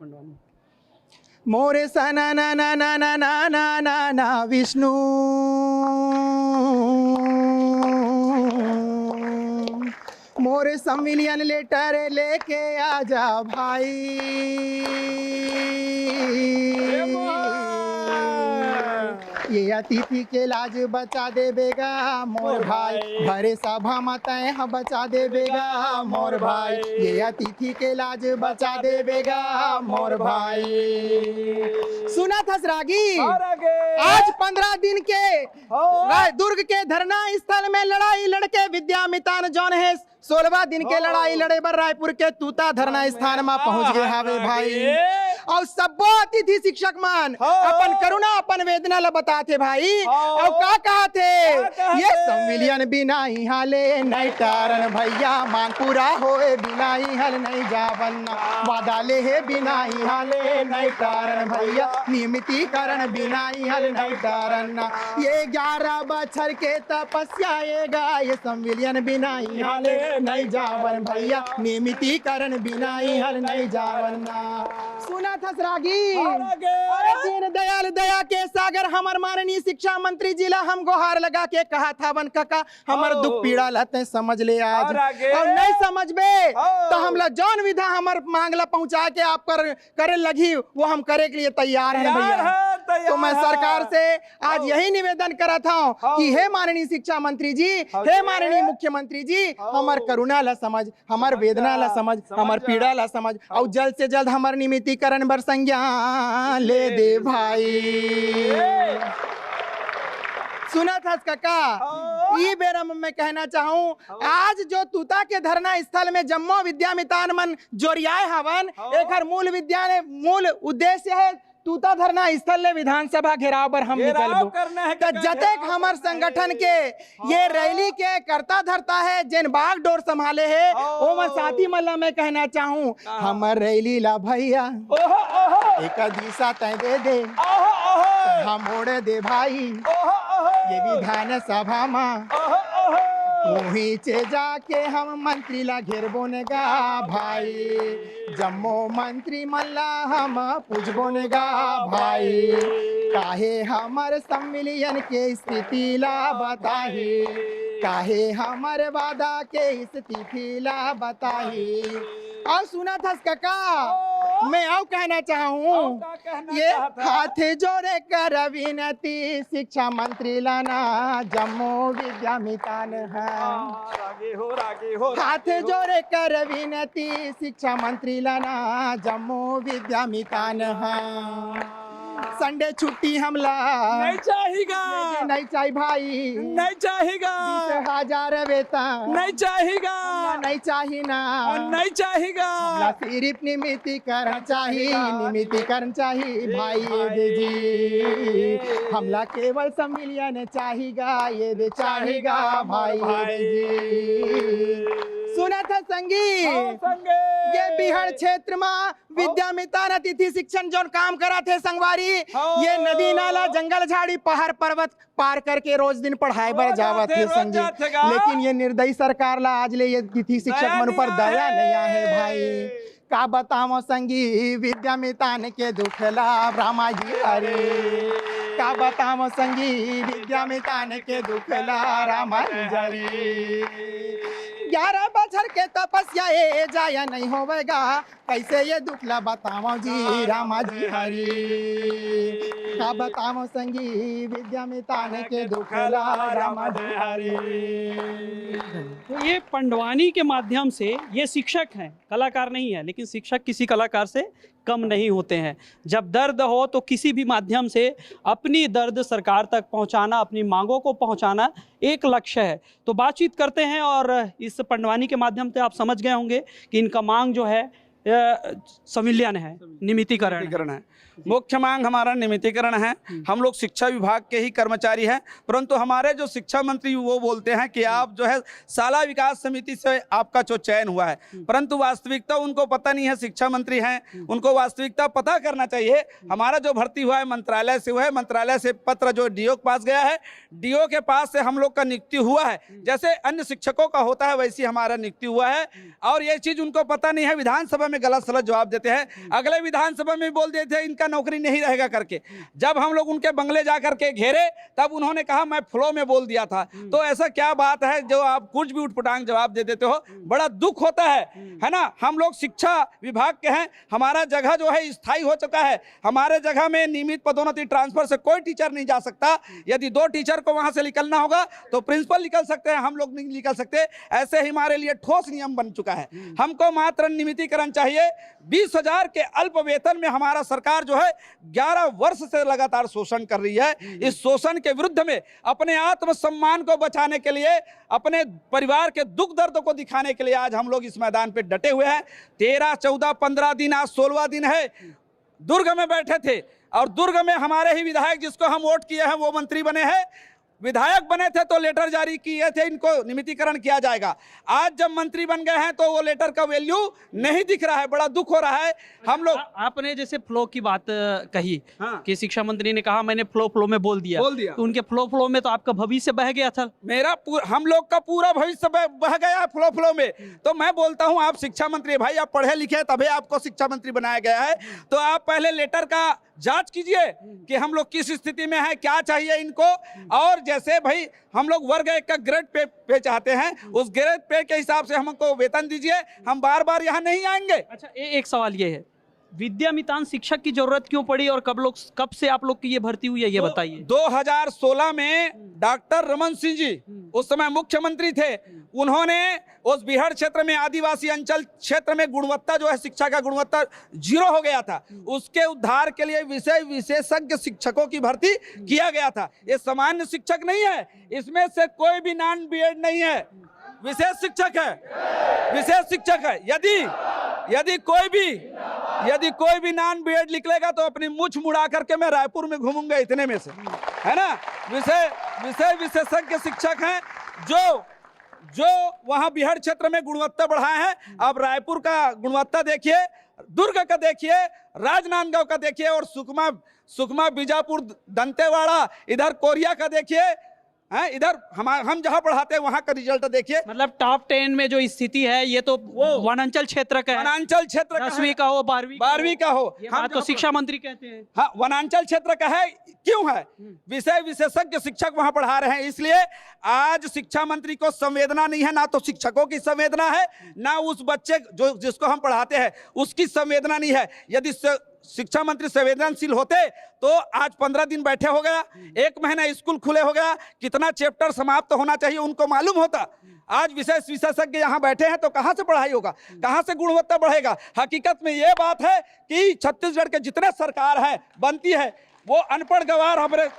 मोरे सना ना ना ना ना ना ना ना ना विष्णु मोरे संविलियन लेटर लेके आजा भाई ये अतिथि के लाज बचा देवेगा मोर भाई भरे सभा मतय बचा देवेगा मोर भाई ये अतिथि के लाज बचा देवेगा मोर भाई। सुना था रागी आज 15 दिन के दुर्ग के धरना स्थल में लड़ाई लड़के विद्यामितान जौन है 16वां दिन के लड़ाई लड़े बर रायपुर के तूता धरना स्थान में पहुंच गए हावे भाई और सब अतिथि शिक्षक मान अपन करुणा अपन वेदना ला बताते भाई और का कहा थे ये संविलियन बिना यहाँ ले नहीं टारन भैया मांग पूरा होए बिना हल नहीं जावन वादा ले है बिना यहाँ ले नहीं टारन भैया नियमितीकरण बिना हल नहीं टारन ये 11 बछर के तपस्या आएगा ये संविलियन बिना यहाँ ले नहीं जावन भैया नियमितीकरण बिना हल नहीं जावन। सुना था रागी दीन दयाल दया के सागर हमर माननीय शिक्षा मंत्री जिला हम गुहार लगा के कहा था वन काका हमर दुख पीड़ा लते समझ ले आज और नहीं समझ बे तो हम ला जौन विधा हमर मांगला पहुंचा के आप करे लगी वो हम करे के लिए तैयार हैं भैया। तो मैं सरकार से आज यही निवेदन करा था कि हे माननीय शिक्षा मंत्री जी हे माननीय मुख्यमंत्री जी हमर करुणा ला समझ हमर वेदना ला समझ हमर पीड़ा ला समझ और जल्द से जल्द हमर नियमितीकरण बर संज्ञान ले दे भाई। सुना था काका ये बेरा मैं कहना चाहूँ आज जो तूता के धरना स्थल में जम्मो विद्यामितान मन जोरियाए हवन एक मूल उद्देश्य है तूता धरना स्थल ले विधानसभा घेराव पर हम निकलबो तो जतेक हमार संगठन के ये रैली के करता धरता है जिन बाग डोर संभाले है ओ मैं साथी मल्ला मैं कहना चाहूँ हमर रैली ला भैया एक दिशा तय दे दे हम मोड़े दे भाई ये विधान सभा में वहीं चे जाके हम मंत्री ला घेरबो नेगा भाई जम्मो मंत्री मल्ला हम पूछबो नेगा भाई काहे हमर संविलियन के स्थिति ला बताही काहे हमर वादा के स्थिति ला बताही। और सुना था काका मैं आओ कहना चाहूँ ये हाथ जोड़े कर विनती शिक्षा मंत्री लाना जम्मू विद्यामितान है हाथ जोड़े कर विनती शिक्षा मंत्री लाना जम्मू विद्यामितान है संडे छुट्टी हमला नहीं चाहिएगा नहीं चाहिए भाई नहीं चाहिएगा 20,000 वेतन नहीं चाहिएगा नहीं चाहिए ना नहीं चाहिएगा सिर्फ नियमितीकरण चाहिए भाई ये जी हमला केवल संविलियन चाहिएगा ये दे चाहिएगा भाई ये जी। सुना था संगी ये बिहार क्षेत्र में विद्यामितान अतिथि शिक्षण जो काम करा थे संगवारी ये नदी नाला जंगल झाड़ी पहाड़ पर्वत पार करके रोज दिन पढ़ाई बर जावत थे संगी लेकिन ये निर्दयी सरकार ला आज ले ये अतिथि शिक्षक मन पर दया नहीं है भाई का बताओ संगी विद्यामितान के दुखला रामा जी अरे का बताओ संगी विद्यामितान के दुखला रामा जी 11 बछर के तपस्या ए जाया नहीं होवेगा कैसे ये दुखला बताओ जी रामा जी हरी का बताओ संगी विद्यामितान के दुखला रामा जी हरी। तो ये पंडवानी के माध्यम से ये शिक्षक हैं कलाकार नहीं है लेकिन शिक्षक किसी कलाकार से कम नहीं होते हैं। जब दर्द हो तो किसी भी माध्यम से अपनी दर्द सरकार तक पहुंचाना अपनी मांगों को पहुंचाना एक लक्ष्य है। तो बातचीत करते हैं और इस पंडवानी के माध्यम से आप समझ गए होंगे कि इनका मांग जो है संविलियन है नियमितीकरण है। मुख्य मांग हमारा नियमितीकरण है। हम लोग शिक्षा विभाग के ही कर्मचारी हैं परंतु हमारे जो शिक्षा मंत्री वो बोलते हैं कि आप जो है शाला विकास समिति से आपका जो चयन हुआ है परंतु वास्तविकता उनको पता नहीं है। शिक्षा मंत्री हैं उनको वास्तविकता पता करना चाहिए। हमारा जो भर्ती हुआ है मंत्रालय से हुआ है मंत्रालय से पत्र जो डीओ के पास गया है डीओ के पास से हम लोग का नियुक्ति हुआ है जैसे अन्य शिक्षकों का होता है वैसी हमारा नियुक्ति हुआ है और ये चीज़ उनको पता नहीं है। विधानसभा में गलत सलत जवाब देते हैं। अगले विधानसभा में बोल देते हैं इनका नौकरी नहीं रहेगा करके। जब हम लोग उनके बंगले जा करके घेरे तब उन्होंने कहा मैं फ्लो में बोल दिया था। तो ऐसा क्या बात है जो आप कुछ भी उठपटांग जवाब दे देते हो, बड़ा दुख होता है ना। हम लोग शिक्षा विभाग के हैं, हमारा जगह जो है स्थायी हो चुका है। हमारे जगह में नियमित पदोन्नति ट्रांसफर से कोई टीचर नहीं जा सकता। यदि 2 टीचर को वहां से निकलना होगा तो प्रिंसिपल निकल सकते हैं, हम लोग नहीं निकल सकते। ऐसे ही हमारे लिए ठोस नियम बन चुका है। हमको मात्र नियमितीकरण चाहिए। 20,000 के अल्प वेतन में हमारा सरकार जो है 11 वर्ष से लगातार शोषण कर रही है। इस शोषण के विरुद्ध में अपने आत्मसम्मान को बचाने के लिए, अपने परिवार के दुख दर्द को दिखाने के लिए आज हम लोग इस मैदान पे डटे हुए हैं। 13, 14, 15 दिन, आज 16वां दिन है। दुर्ग में बैठे थे और दुर्ग में हमारे ही विधायक जिसको हम वोट किए हैं वो मंत्री बने हैं। विधायक बने थे तो लेटर जारी किए थे इनको नियमितीकरण किया जाएगा। आज जब मंत्री बन गए हैं तो वो लेटर का वैल्यू नहीं दिख रहा है, बड़ा दुख हो रहा है। हम लोग आपने जैसे फ्लो की बात कही हाँ। कि शिक्षा मंत्री ने कहा मैंने फ्लो में बोल दिया तो उनके फ्लो में तो आपका भविष्य बह गया था। हम लोग का पूरा भविष्य बह गया फ्लो में। तो मैं बोलता हूं आप शिक्षा मंत्री भाई, आप पढ़े लिखे तभी आपको शिक्षा मंत्री बनाया गया है। तो आप पहले लेटर का जांच कीजिए कि हम लोग किस स्थिति में हैं, क्या चाहिए इनको। और जैसे भाई हम लोग वर्ग 1 का ग्रेड पे चाहते हैं, उस ग्रेड पे के हिसाब से हमको वेतन दीजिए। हम बार बार यहाँ नहीं आएंगे। अच्छा, एक सवाल ये है, विद्यामितान शिक्षक की जरूरत क्यों पड़ी और कब से आप लोग की ये भर्ती हुई है, ये बताइए। 2016 में डॉक्टर रमन सिंह जी उस समय मुख्यमंत्री थे। उन्होंने उस बिहार क्षेत्र में, आदिवासी अंचल क्षेत्र में गुणवत्ता जो है, शिक्षा का गुणवत्ता 0 हो गया था। उसके उद्धार के लिए विषय विशेषज्ञ शिक्षकों की भर्ती किया गया था। ये सामान्य शिक्षक नहीं है, इसमें से कोई भी नॉन बीएड नहीं है, विशेष शिक्षक है, विशेष शिक्षक है। यदि कोई भी नॉन बीएड निकलेगा तो अपनी मुछ मुड़ा करके मैं रायपुर में घूमूंगा, इतने में से, है ना। विषय विशेषज्ञ शिक्षक हैं जो वहां बिहार क्षेत्र में गुणवत्ता बढ़ाए हैं। अब रायपुर का गुणवत्ता देखिए, दुर्ग का देखिए, राजनांदगांव का देखिए और सुकमा बीजापुर, दंतेवाड़ा, इधर कोरिया का देखिए। इधर हम जहां पढ़ाते हैं वहां का रिजल्ट देखिए। मतलब टॉप 10 में जो स्थिति है ये तो वनांचल क्षेत्र का है। वनांचल क्षेत्र 10वीं का हो, 12वीं का हो, हम तो शिक्षा मंत्री कहते हैं। हाँ, वनांचल क्षेत्र का है। क्यों है? विषय विशेषज्ञ शिक्षक वहां पढ़ा रहे हैं। इसलिए आज शिक्षा मंत्री को संवेदना नहीं है, ना तो शिक्षकों की संवेदना है, ना उस बच्चे जिसको हम पढ़ाते हैं उसकी संवेदना नहीं है। यदि शिक्षा मंत्री संवेदनशील होते तो आज 15 दिन बैठे हो गया, 1 महीना स्कूल खुले हो गया, कितना चैप्टर समाप्त होना चाहिए उनको मालूम होता। आज विशेष विशेषज्ञ यहाँ बैठे हैं तो कहाँ से पढ़ाई होगा, कहाँ से गुणवत्ता बढ़ेगा। हकीकत में ये बात है कि छत्तीसगढ़ के जितने सरकार है बनती है वो अनपढ़ गवार हमारे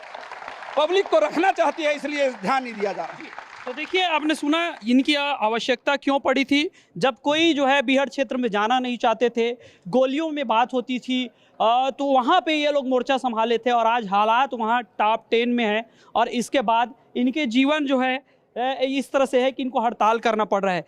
पब्लिक को रखना चाहती है, इसलिए ध्यान नहीं दिया जा रहा। तो देखिए, आपने सुना इनकी आवश्यकता क्यों पड़ी थी। जब कोई जो है बिहार क्षेत्र में जाना नहीं चाहते थे, गोलियों में बात होती थी, तो वहाँ पे ये लोग मोर्चा संभाले थे और आज हालात वहाँ टॉप 10 में है। और इसके बाद इनके जीवन जो है इस तरह से है कि इनको हड़ताल करना पड़ रहा है।